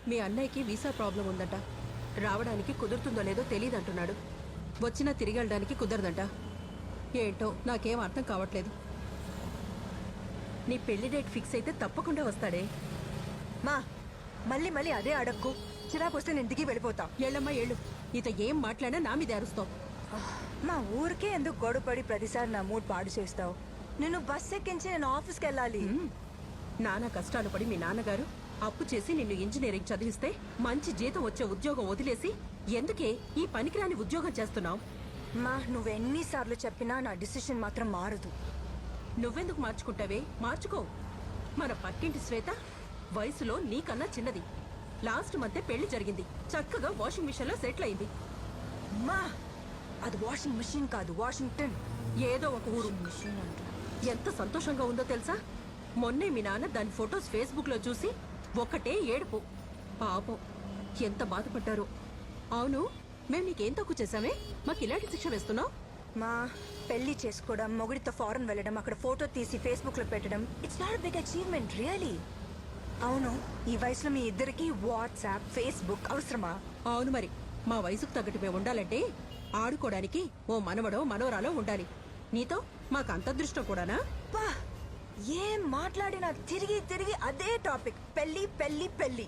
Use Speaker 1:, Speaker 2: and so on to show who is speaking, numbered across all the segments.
Speaker 1: మీ అన్నయ్యకి visa problem ఉందట. రావడానికి కుదురుతుందో లేదో తెలియదంటున్నాడు. వచ్చినా తిరిగి వెళ్ళడానికి కుదరదంట. ఏంటో నాకేం అర్థం కావట్లేదు. నీ పెళ్లి డేట్ ఫిక్స్ అయితే తప్పకుండా వస్తాడే.
Speaker 2: మా మళ్ళీ మళ్ళీ అదే అడక్కు. చిరాకు వస్తే నేను దిగి వెళ్ళిపోతా.
Speaker 1: ఏళ్ళమ్మా ఏళ్ళు. నీతో ఏం మాట్లాడినా నా మీద అరుస్తావు.
Speaker 2: మా ఊరికే ఎందుకు గొడవపడి ప్రతిసారి నా మూడ్ పాడు చేస్తావు? నిన్ను బస్ ఎక్కించి నేను ఆఫీస్కి వెళ్ళాలి.
Speaker 1: నానా కష్టాలు పడి మీ నాన్నగారు అప్పు చేసి నిన్ను ఇంజనీరింగ్ చదివిస్తే మంచి జీతం వచ్చే ఉద్యోగం వదిలేసి ఎందుకే ఈ పనికిరాని ఉద్యోగం చేస్తున్నావు?
Speaker 2: మా నువ్వెన్నిసార్లు చెప్పినా నా డిసిషన్ మాత్రం మారదు.
Speaker 1: నువ్వెందుకు మార్చుకుంటావే? మార్చుకో. మన పక్కింటి శ్వేత వయసులో నీకన్నా చిన్నది. లాస్ట్ మంతే పెళ్లి జరిగింది. చక్కగా వాషింగ్ మిషన్ లో సెటిల్ అయింది.
Speaker 2: మా అది వాషింగ్ మిషన్ కాదు, వాషింగ్టన్.
Speaker 1: ఏదో ఒక ఊరు.
Speaker 2: మిషన్ అంట.
Speaker 1: ఎంత సంతోషంగా ఉందో తెలుసా? మొన్నే మీ నాన్న దాని ఫొటోస్ ఫేస్బుక్ లో చూసి ఒక్కటే ఏడుపు. పాపం ఎంత బాధపడ్డారో. అవును, మేము నీకేం తక్కువ చేశామే? మాకు ఇలాంటి శిక్ష వేస్తున్నావు?
Speaker 2: మా పెళ్లి చేసుకోవడం, మొగుడితో ఫారెన్ వెళ్ళడం, అక్కడ ఫోటో తీసి ఫేస్బుక్ లో పెట్టడం, it's not big achievement really. అవును, ఈ వయసులో మీ ఇద్దరికి వాట్సాప్, ఫేస్బుక్ అవసరమా?
Speaker 1: అవును మరి, మా వయసుకు తగ్గట్టు మేము ఉండాలంటే ఆడుకోవడానికి ఓ మనవడో మనవరాలో ఉండాలి. నీతో మాకు అంత అదృష్టం కూడానా?
Speaker 2: పా ఏం మాట్లాడినా తిరిగి తిరిగి అదే టాపిక్. పెళ్లి పెళ్లి పెళ్లి.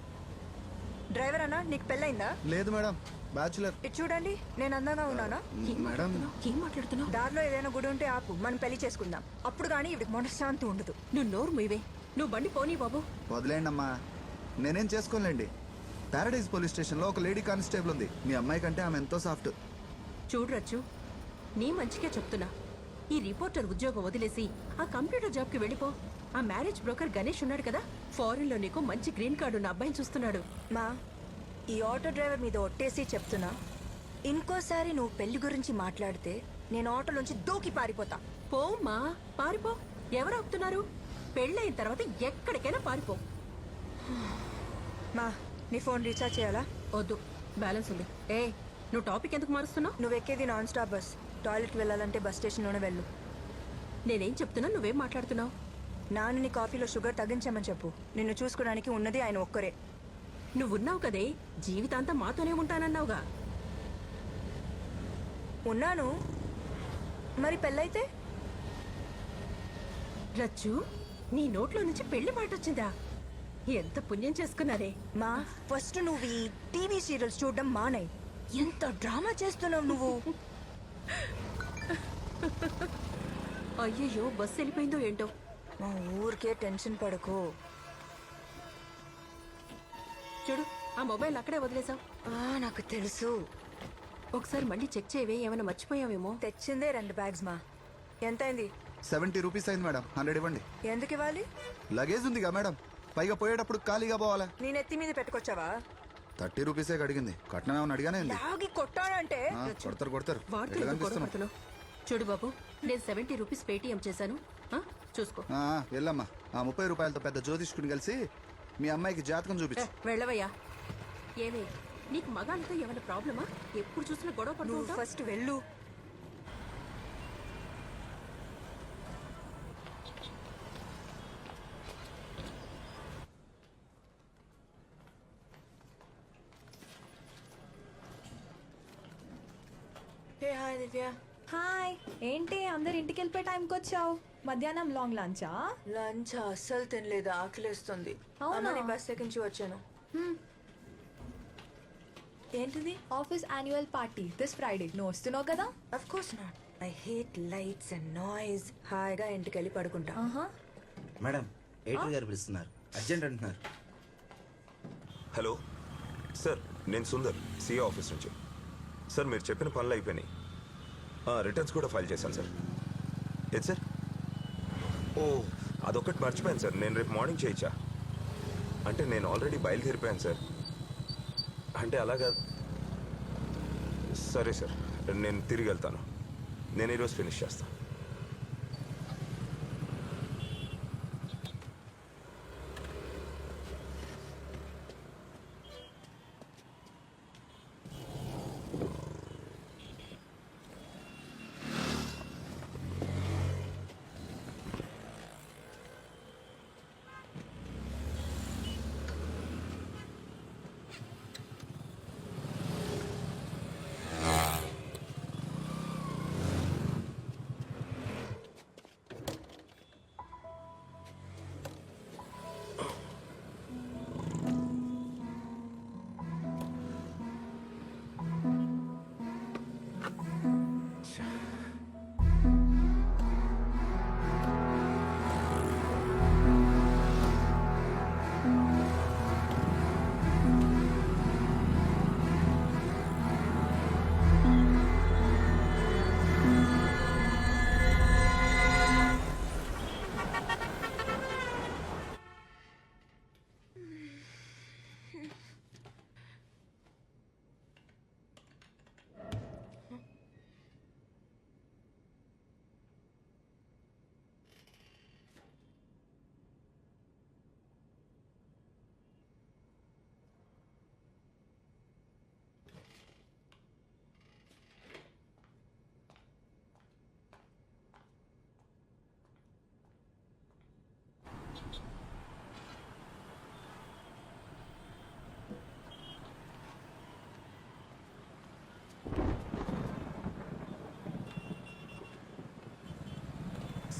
Speaker 2: డ్రైవర్ అన్నా, నీకు పెళ్ళైందా?
Speaker 3: లేదు మేడం, బ్యాచులర్.
Speaker 2: ఇటు చూడండి, నేను అందంగా ఉన్నానా?
Speaker 3: మేడం
Speaker 1: ఏం మాట్లాడుతున్నావు?
Speaker 2: దారిలో ఏదైనా గుడి ఉంటే ఆపు, మనం పెళ్లి చేసుకుందాం. అప్పుడు కానీ ఇవిడికి మనశ్శాంతి ఉండదు.
Speaker 1: నువ్వు నోరు మూయవే. నువ్వు బండి పోనీ బాబు.
Speaker 3: వదిలేండి అమ్మా, నేనేం చేసుకోలేండి. పారడైజ్ పోలీస్ స్టేషన్ లో ఒక లేడీ కానిస్టేబుల్ ఉంది. మీ అమ్మాయి కంటే ఆమె ఎంతో సాఫ్ట్.
Speaker 1: చూడరచ్చు, నీ మంచిగా చెప్తున్నా. ఈ రిపోర్టర్ ఉద్యోగం వదిలేసి ఆ కంప్యూటర్ జాబ్ కి వెళ్ళిపో. ఆ మ్యారేజ్ బ్రోకర్ గణేష్ ఉన్నాడు కదా, ఫారెన్ లో నీకు మంచి గ్రీన్ కార్డు ఉన్న అబ్బాయిని చూస్తున్నాడు.
Speaker 2: మా ఈ ఆటో డ్రైవర్ మీద ఒట్టేసి చెప్తున్నా, ఇంకోసారి నువ్వు పెళ్లి గురించి మాట్లాడితే నేను ఆటోలోంచి దూకి పారిపోతా.
Speaker 1: పోమ్మా, పారిపో. ఎవరు ఆపుతున్నారు? పెళ్ళైన తర్వాత ఎక్కడికైనా పారిపో.
Speaker 2: మా నీ ఫోన్ రీఛార్జ్ చేయాలా?
Speaker 1: వద్దు, బ్యాలెన్స్ ఉంది. నువ్వు టాపిక్ ఎందుకు మారుస్తున్నావు?
Speaker 2: నువ్వు ఎక్కేది నాన్ స్టాప్ బస్. టాయిలెట్కి వెళ్ళాలంటే బస్ స్టేషన్లోనే వెళ్ళు.
Speaker 1: నేనేం చెప్తున్నా, నువ్వేం మాట్లాడుతున్నావు?
Speaker 2: నాన్న నీ కాఫీలో షుగర్ తగ్గించమని చెప్పు. నిన్ను చూసుకోవడానికి ఉన్నది ఆయన ఒక్కరే.
Speaker 1: నువ్వున్నావు కదే, జీవితాంతం మాతోనే ఉంటానన్నావుగా.
Speaker 2: ఉన్నాను, మరి పెళ్ళైతే?
Speaker 1: రచ్చు, నీ నోట్లో నుంచి పెళ్లి మాట వచ్చిందా? ఎంత పుణ్యం చేసుకున్నారే.
Speaker 2: మా ఫస్ట్ నువ్వు ఈ టీవీ సీరియల్స్ చూడడం మానేయ్. ఎంత డ్రామా చేస్తున్నావు నువ్వు.
Speaker 1: అయ్యయ్యో, బస్సు వెళ్ళిపోయిందో ఏంటో.
Speaker 2: మా ఊరికే టెన్షన్ పడకు.
Speaker 1: చూడు, ఆ మొబైల్ అక్కడే వదిలేసావు.
Speaker 2: నాకు తెలుసు.
Speaker 1: ఒకసారి మళ్ళీ చెక్ చేయవే, ఏమైనా మర్చిపోయావేమో.
Speaker 2: తెచ్చిందే 2 బ్యాగ్స్. మా ఎంతైంది?
Speaker 3: 70 రూపీస్ అయింది మేడం. 100 ఇవ్వండి.
Speaker 2: ఎందుకు ఇవ్వాలి?
Speaker 3: లగేజ్ ఉందిగా మేడం, పైగా పోయేటప్పుడు ఖాళీగా పోవాలా?
Speaker 2: నేను ఎత్తి మీద పెట్టుకొచ్చావా?
Speaker 3: 30 రూపీసే అడిగింది. కట్నం ఏమన్నా అడిగానే ఉంది.
Speaker 2: లాగి కొట్టాడంటే
Speaker 3: కొడతారు కొడతారు.
Speaker 1: వాడితో
Speaker 3: ఎట్లా
Speaker 1: ఎందుకు
Speaker 3: కనిపిస్తున్నావు?
Speaker 1: గొడవపడుతున్నావు? చూడు బాబు, నేను 70 రూపీస్ పేటిఎం చేశాను. చూసుకో.
Speaker 3: వెళ్ళమ్మా. ఆ 30 రూపాయలతో పెద్ద జ్యోతిష్కుని కలిసి మీ అమ్మాయికి జాతకం చూపించు.
Speaker 1: వెళ్ళవయ్యా. ఏమే, నీకు మగాళ్ళతో ఏమైనా ప్రాబ్లమా? ఎప్పుడు చూసినా గొడవ పడుతూ
Speaker 2: నువ్వు
Speaker 1: ఉంటావ్?
Speaker 2: ఫస్ట్ వెళ్ళు. హాయ్ దివ్య.
Speaker 4: హాయ్, ఏంటి అందరు ఇంటికి వెళ్ళిపోయే టైంకి వచ్చావు? మధ్యాహ్నం లాంగ్ లంచా?
Speaker 2: లంచ్ అస్సలు తినలేదు, ఆకలిస్తుంది.
Speaker 4: అవునా?
Speaker 2: అన్నని బస్ ఎక్కించి వచ్చాను. ఏంటిది?
Speaker 4: Office annual party this Friday. నువ్వు వస్తున్నావు కదా?
Speaker 2: Of course not. I hate lights and noise. హాయిగా ఇంటికి వెళ్ళి పడుకుంటా.
Speaker 5: మేడం, ఎయిటర్ గారు పిలుస్తున్నారు, అర్జెంట్ అంటున్నారు.
Speaker 6: హలో సార్, నేను సుందర్, సిఏ ఆఫీస్ నుంచి. సార్, మీరు చెప్పిన పనులు అయిపోయినాయి. రిటర్న్స్ కూడా ఫైల్ చేశాను సార్. ఏది సార్? ఓ, అదొకటి మర్చిపోయాను సార్. నేను రేపు మార్నింగ్ చేయొచ్చా? అంటే నేను ఆల్రెడీ బయలుదేరిపోయాను సార్. అంటే అలాగా. సరే సార్, నేను తిరిగి వెళ్తాను. నేను ఈరోజు ఫినిష్ చేస్తాను.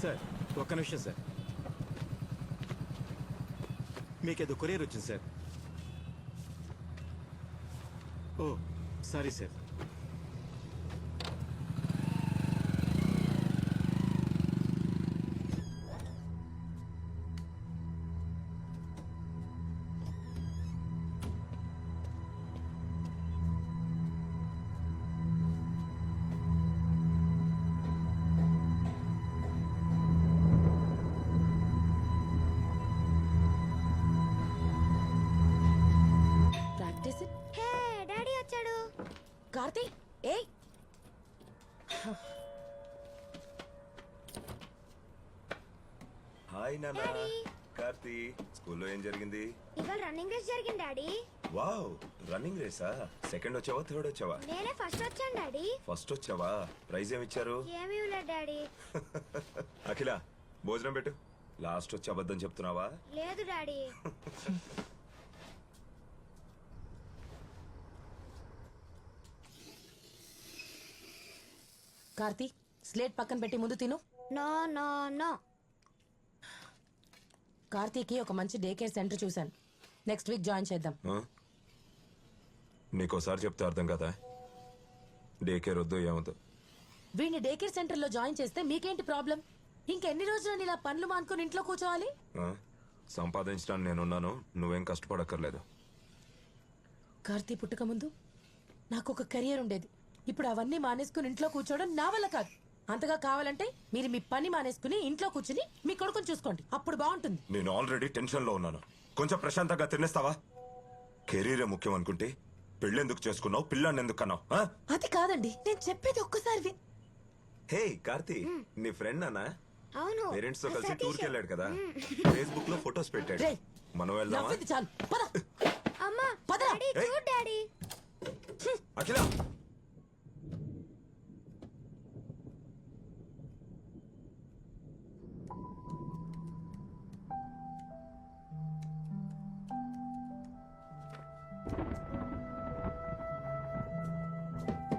Speaker 7: సార్ ఒక్క నిమిషం సార్. మీకేదో కొరియర్ వచ్చింది సార్. ఓ సారీ సార్.
Speaker 8: ప్రాక్టీస్
Speaker 9: హే డాడీ వచ్చాడు.
Speaker 8: కార్తీ ఏయ్
Speaker 6: హాయ్ నాన్న. కార్తీ, స్కూల్లో ఏం జరిగింది?
Speaker 9: ఇవాళ రన్నింగ్ రేస్ జరిగింది డాడీ.
Speaker 6: వావ్, రన్నింగ్ రేసా? సెకండ్ వచ్చావా, థర్డ్ వచ్చావా?
Speaker 9: నేనే ఫస్ట్ వచ్చాను డాడీ.
Speaker 6: ఫస్ట్ వచ్చావా? ప్రైజ్ ఏమి ఇచ్చారు?
Speaker 9: ఏమీ లేదు డాడీ.
Speaker 6: అఖిల, భోజనం పెట్టు. లాస్ట్ వచ్చి అబద్ధం చెప్తున్నావా?
Speaker 9: లేదు డాడీ.
Speaker 8: కార్తీ స్లేట్ పక్కన పెట్టి ముందు తిను.
Speaker 9: No no no.
Speaker 8: కార్తీకి ఒక మంచి డే కేర్ సెంటర్ చూశాను. నెక్స్ట్ వీక్ జాయిన్ చేద్దాం.
Speaker 6: ఆ? నీకోసారి చెప్తే అర్థం కదా. డే కేర్ వద్దు, ఏమొద్దు.
Speaker 8: వీడిని డే కేర్ సెంటర్ లో జాయిన్ చేస్తే మీకేంటి ప్రాబ్లం? ఇంకెన్ని రోజులు ఇలా పనులు మానుకొని ఇంట్లో కూర్చోవాలి?
Speaker 6: ఆ? సంపాదించడానికి నేనున్నాను, నువ్వేం కష్టపడక్కర్లేదు.
Speaker 8: కార్తీ పుట్టక ముందు నాకు ఒక కెరియర్ ఉండేది. ఇప్పుడు అవన్నీ మానేసుకుని ఇంట్లో కూర్చోవడం నా వల్ల కాదు. అంతగా కావాలంటే మీరు మీ పని మానేసుకుని ఇంట్లో కూర్చుని మీ కొడుకుని చూసుకోండి, అప్పుడు బాగుంటుంది.
Speaker 6: నేను ఆల్రెడీ టెన్షన్ లో ఉన్నాను. కొంచెం ప్రశాంతంగా తినేస్తావా? కెరీరే ముఖ్యం అనుకుంటే పెళ్ళెందుకు చేసుకున్నావు, పిల్లాన్ని ఎందుకు కన్నావు? ఆ?
Speaker 8: అది కాదండి, నేను చెప్పేది ఒక్కసారి
Speaker 6: హే కార్తీ, నీ ఫ్రెండ్ అన్నా?
Speaker 9: అవును.
Speaker 6: పేరెంట్స్ తో కలిసి
Speaker 9: సతీష్.
Speaker 6: టూర్కి వెళ్ళాడు కదా, ఫేస్బుక్ లో ఫొటోస్ పెట్టాడు.
Speaker 8: రేయ్,
Speaker 6: మనం వెళ్దామా?
Speaker 8: నవ్వింది చాలు, పద.
Speaker 9: అమ్మా
Speaker 8: పదరా.
Speaker 9: డాడీ
Speaker 6: ఏయ్.
Speaker 9: చూడు డాడీ.
Speaker 6: అఖిల,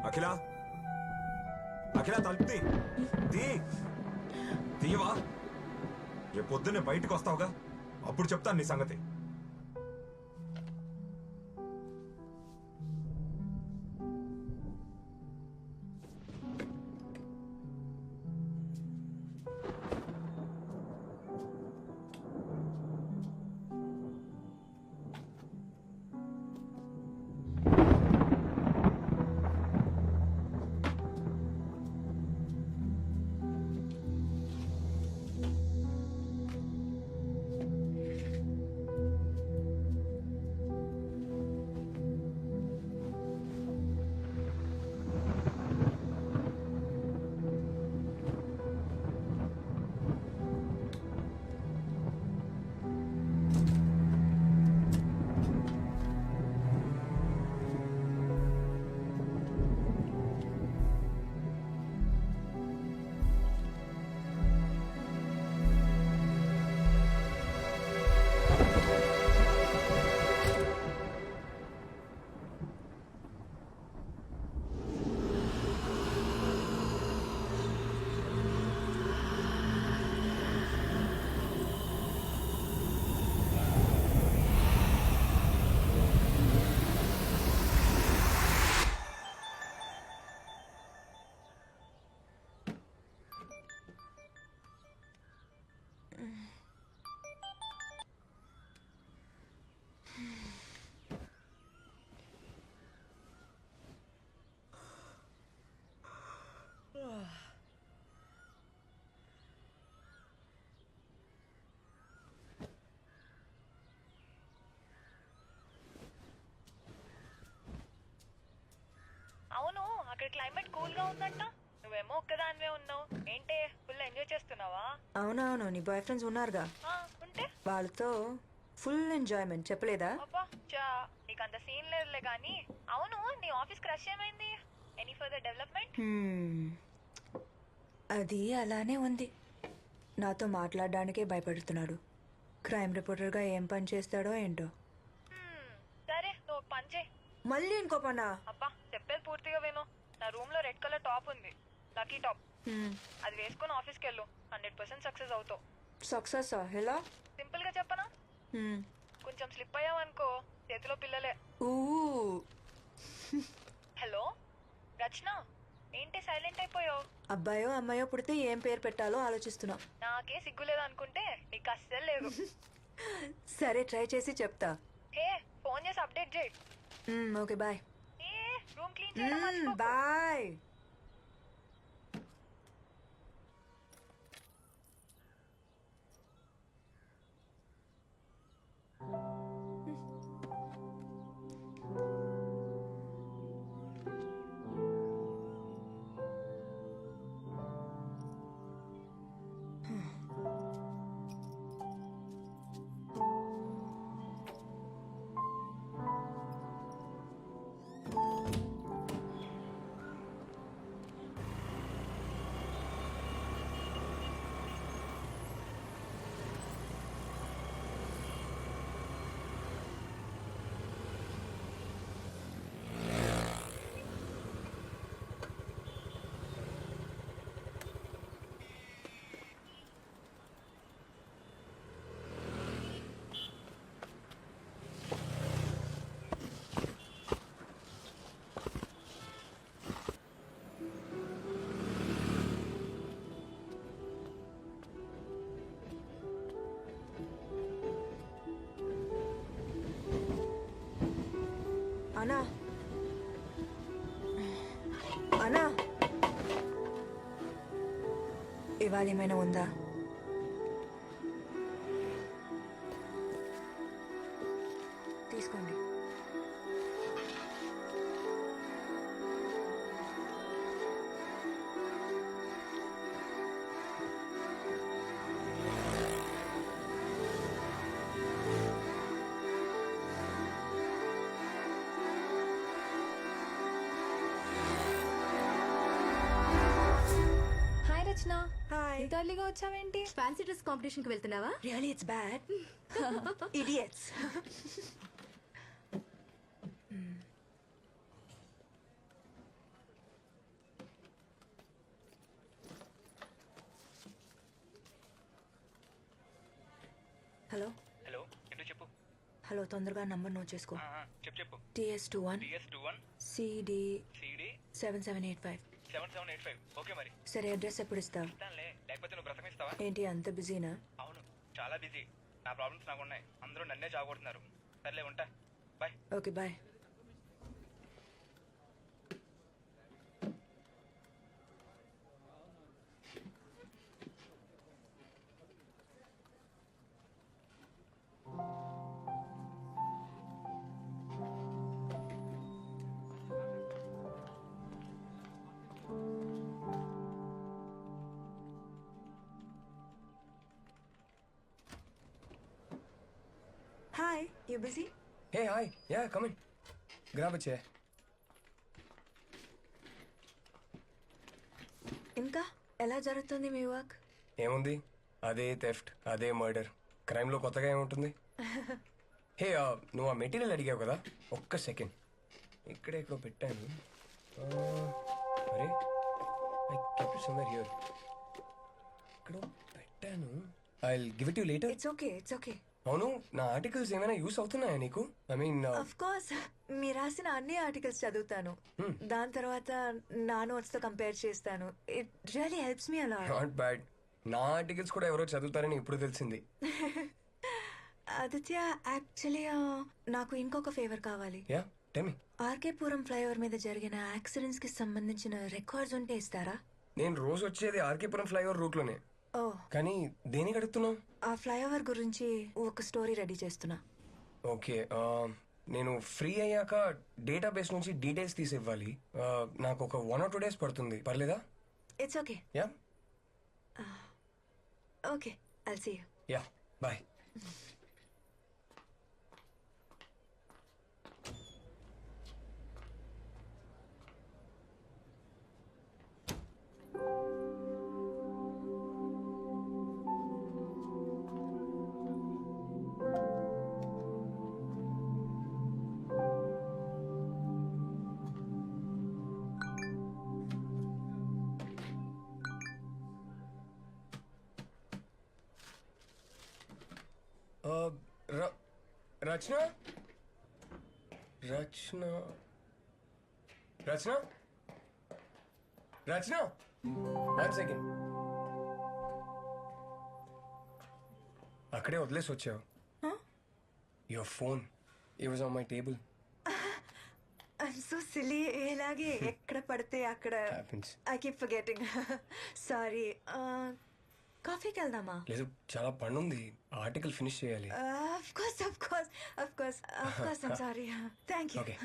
Speaker 6: అఖిల, అఖిల తలుపు తీయవా? రేపు పొద్దున్నే బయటకు వస్తావుగా, అప్పుడు చెప్తాను నీ సంగతి.
Speaker 10: అవును, అక్కడ క్లైమేట్ కూల్ గా ఉందంట. నువ్వేమో ఒక్కదానివే ఉన్నావు. ఏంటే, ఫుల్ ఎంజాయ్ చేస్తున్నావా?
Speaker 2: అవునవును, నీ బాయ్ ఫ్రెండ్స్ ఉన్నారుగా,
Speaker 10: ఆ, ఉంటే
Speaker 2: వాళ్ళతో ఫుల్ ఎంజాయ్మెంట్. చెప్పలేదా?
Speaker 10: అబ్బా చా, నీకంత సీన్ లేదులే గానీ. అవును, నీ ఆఫీస్ క్రష్ ఏమైంది? Any further development?
Speaker 2: అది అలానే ఉంది. నాతో మాట్లాడడానికే భయపడుతున్నాడు. క్రైమ్ రిపోర్టర్గా ఏం పని చేస్తాడో ఏంటో.
Speaker 10: సరే, నువ్వు ఒక పని చేయి.
Speaker 2: మళ్ళీ ఇంకో పనా?
Speaker 10: అబ్బా, చెప్పేది పూర్తిగా విను. నా రూమ్ లో రెడ్ కలర్ టాప్ ఉంది, లక్కీ టాప్. అది వేసుకొని ఆఫీస్కి వెళ్ళు 100% సక్సెస్ అవుతావు.
Speaker 2: సక్సెస్ ఎలా?
Speaker 10: సింపుల్ గా చెప్పనా, కొంచెం స్లిప్ అయ్యావనుకో చేతిలో పిల్లలే.
Speaker 2: ఊ
Speaker 10: హలో రచన, ఏంటి సైలెంట్ అయిపోయావు?
Speaker 2: అబ్బాయో అమ్మాయో పుడితే ఏం పేరు పెట్టాలో ఆలోచిస్తున్నా.
Speaker 10: నాకే సిగ్గులేదు అనుకుంటే నీకు అస్సలు లేదు.
Speaker 2: సరే ట్రై చేసి చెప్తా.
Speaker 10: హే ఫోన్ చేసి అప్డేట్ చేయి.
Speaker 2: Okay bye.
Speaker 10: ఏ రూమ్ క్లీన్ చేయడం మర్చిపోకు.
Speaker 2: బాయ్. అనా అనా, ఇవాళ ఏమైనా ఉందా? తీసుకోండి.
Speaker 4: Hi Rachana,
Speaker 2: hi.
Speaker 4: ఇంత ఎర్లీగా వచ్చావేంటి?
Speaker 1: ఫ్యాన్సీ డ్రెస్ కాంపిటీషన్కి వెళ్తున్నావా?
Speaker 2: Really it's bad. Idiots. Hello
Speaker 11: hello ఏంటో చెప్పు.
Speaker 2: హలో, తొందరగా నంబర్ నోట్ చేసుకో.
Speaker 11: చెప్పు చెప్పు.
Speaker 2: TS21
Speaker 11: TS21
Speaker 2: CD
Speaker 11: CD
Speaker 2: 7785.
Speaker 11: 7785. Okay మరి
Speaker 2: సరే, అడ్రస్ ఎప్పుడు ఇస్తావు?
Speaker 11: ఇస్తానులే, లేకపోతే నువ్వు బ్రతకమిస్తావా?
Speaker 2: ఏంటి అంత బిజీనా?
Speaker 11: అవును, చాలా బిజీ. నా ప్రాబ్లమ్స్ నాకు ఉన్నాయి, అందరూ నన్నే జాగొడుతున్నారు. సర్లే ఉంటా, bye.
Speaker 2: Okay bye. Hi, you busy?
Speaker 12: Hey, hi. Yeah, come in. Grab a chair.
Speaker 2: ఇంకా ఎలా జరుగుతుంది మీ వర్క్?
Speaker 12: ఏముంది, అదే థెఫ్ట్, అదే మర్డర్. క్రైమ్లో కొత్తగా ఏముంటుంది? హే, నువ్వు ఆ మెటీరియల్ అడిగావు కదా, ఒక్క సెకండ్. ఇక్కడే ఎక్కువ పెట్టాను. అరే, I kept it somewhere here. ఇక్కడ పెట్టాను. I will give it you later.
Speaker 2: It's okay, it's okay.
Speaker 12: అవును, నా ఆర్టికల్స్ ఏమైనా యూస్ అవుతున్నాయా నీకు? ఐ మీన్,
Speaker 2: ఆఫ్ కోర్స్, మీరు రాసిన అన్ని ఆర్టికల్స్ చదువుతాను. దాని తర్వాత నా నోట్స్ తో కంపేర్ చేస్తాను. It really helps me a lot.
Speaker 12: Not bad. నా ఆర్టికల్స్ కూడా ఎవరో చదువుతారని ఇప్పుడు తెలిసింది.
Speaker 2: ఆదిత్య, యాక్చువల్లీ నాకు ఇంకొక ఫేవర్ కావాలి.
Speaker 12: Yeah, tell me.
Speaker 2: RK Puram flyover మీద జరిగిన యాక్సిడెంట్స్ కి సంబంధించిన రికార్డ్స్ ఉంటే ఇస్తారా?
Speaker 12: నేను రోజు వచ్చేది ఆర్కేపురం ఫ్లైఓవర్ రూట్ లోనే.
Speaker 2: ఓ,
Speaker 12: కానీ దేనికి అడుగుతున్నావు?
Speaker 2: ఆ ఫ్లైఓవర్ గురించి ఒక స్టోరీ రెడీ చేస్తున్నా.
Speaker 12: ఓకే, నేను ఫ్రీ అయ్యాక డేటాబేస్ నుంచి డీటెయిల్స్ తీసి ఇవ్వాలి. నాకు ఒక 1 or 2 days పడుతుంది, పర్లేదా?
Speaker 2: It's okay.
Speaker 12: Yeah
Speaker 2: okay, I'll see you.
Speaker 12: Yeah, bye. Rachana Rachana Rachana Rachana 1 second. అక్కడే వదిలేసి వచ్చావు. Your phone it was on my table.
Speaker 2: I'm so silly. ఎలాగే ఎక్కడ పడితే అక్కడ
Speaker 12: happens.
Speaker 2: I keep forgetting. Sorry. కాఫీకి వెళ్దామా?
Speaker 12: లేదు, చాలా పని ఉంది. ఆర్టికల్ ఫినిష్ చేయాలి.
Speaker 2: Of course I'm sorry. Thank you.
Speaker 12: Okay.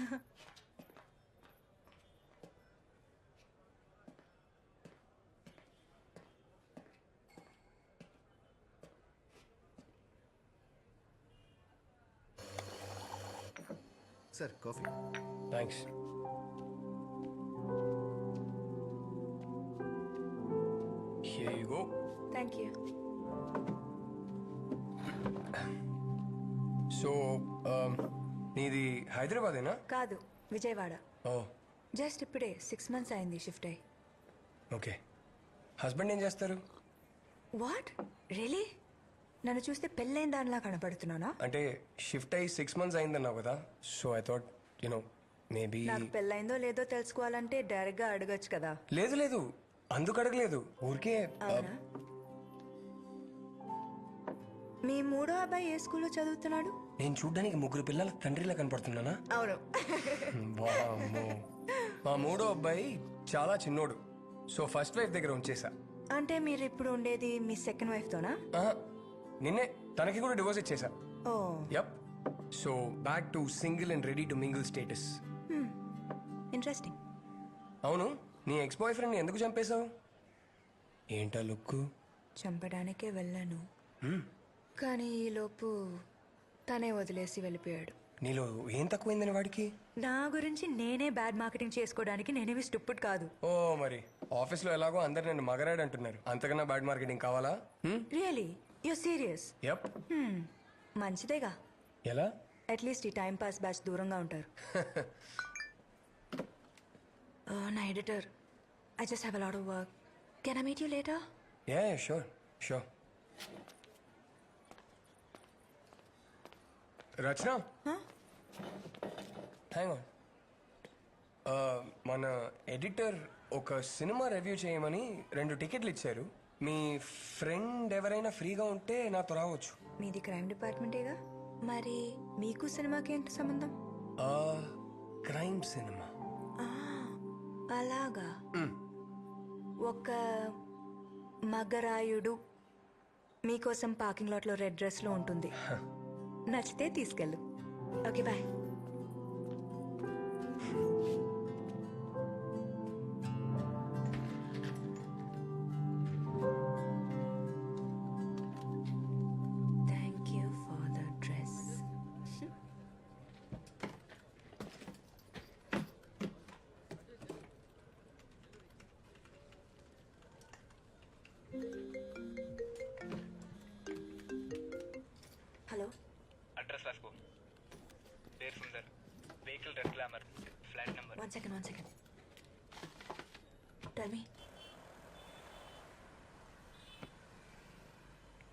Speaker 3: Sir coffee.
Speaker 12: Thanks. Here you go.
Speaker 2: Thank you.
Speaker 12: So నీది హైదరాబాదేనా?
Speaker 2: కాదు, విజయవాడ.
Speaker 12: ఓ
Speaker 2: జస్ట్ ఇప్పుడే 6 months అయింది షిఫ్ట్ అయ్యి.
Speaker 12: ఓకే. హస్బెండ్ ఏం చేస్తారు?
Speaker 2: What really? నన్ను చూస్తే పెళ్ళైన దానిలా కనపడుతున్నానా?
Speaker 12: అంటే షిఫ్ట్ అయ్యి 6 months అయిందన్నావు కదా, సో ఐ థాట్ మేబీ.
Speaker 2: నాకు పెళ్ళైందో లేదో తెలుసుకోవాలంటే డైరెక్ట్ గా అడగచ్చు కదా.
Speaker 12: లేదు లేదు, అందుకు అడగలేదు, ఊరికే.
Speaker 2: అవునా? మీ మూడో అబ్బాయి ఏ స్కూల్లో చదువుతున్నాడు?
Speaker 12: నేను చూడ్డానికి 3 పిల్లల తండ్రిలా కనపడుతున్నానా?
Speaker 2: అవును.
Speaker 12: వామ్మో. మా మూడో అబ్బాయి చాలా చిన్నోడు, సో ఫస్ట్ వైఫ్ దగ్గర ఉంచేసా.
Speaker 2: అంటే మీరు ఇప్పుడు ఉండేది మీ సెకండ్ వైఫ్ తోనా?
Speaker 12: ఆహా, నిన్నే తనకి కూడా డివోర్స్ ఇచ్చేసా.
Speaker 2: Oh
Speaker 12: yup. So back to single and ready to mingle status.
Speaker 2: Interesting.
Speaker 12: అవును, నీ ఎక్స్ బాయ్ ఫ్రెండ్ ఎందుకు చంపేశావు? ఏంటా లుక్కు?
Speaker 2: చంపడానికే వెళ్ళాను, కానీ ఈలోపు తనే వదిలేసి వెళ్ళిపోయాడు.
Speaker 12: నీలో ఏం తక్కువైందని వాడికి?
Speaker 2: నా గురించి నేనే బ్యాడ్ మార్కెటింగ్ చేసుకోవడానికి నేనేవి స్టూపిడ్ కాదు.
Speaker 12: ఓ మరి ఆఫీస్లో ఎలాగో అందరు నన్ను మగరాడు అంటున్నారు, అంతకన్నా బ్యాడ్ మార్కెటింగ్ కావాలా?
Speaker 2: Really you serious?
Speaker 12: యప్.
Speaker 2: మంచిదేగా,
Speaker 12: ఎలా?
Speaker 2: అట్లీస్ట్ ఈ టైం పాస్ బ్యాచ్ దూరంగా ఉంటారు. నా editor, I just have a lot of work. Can I meet you later?
Speaker 12: Yeah sure sure. Rachana, hang on. మన ఎడిటర్ ఒక సినిమా రివ్యూ చేయమని 2 టికెట్లు ఇచ్చారు. మీ ఫ్రెండ్ ఎవరైనా ఫ్రీగా ఉంటే నాతో రావచ్చు.
Speaker 2: మీది క్రైమ్ డిపార్ట్మెంటేగా, మరి మీకు సినిమాకి ఏంటి సంబంధం?
Speaker 12: Crime cinema.
Speaker 2: అలాగా. ఒక మగరాయుడు మీకోసం పార్కింగ్ లాట్లో రెడ్ డ్రెస్లో ఉంటుంది. నచ్చితే తీసుకెళ్ళు. Okay bye. Thank you for the dress. Hello,
Speaker 11: address రాసుకో. పేరు Sundar, vehicle red Glamour, flat number.
Speaker 2: One second. Tell me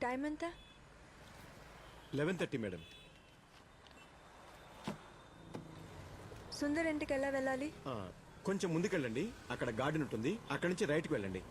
Speaker 2: time ఎంత?
Speaker 7: 11:30 మేడం.
Speaker 2: సుందర్ ఇంటికి ఎలా వెళ్ళాలి?
Speaker 7: కొంచెం ముందుకెళ్ళండి, అక్కడ గార్డెన్ ఉంటుంది, అక్కడి నుంచి రైట్కి వెళ్ళండి.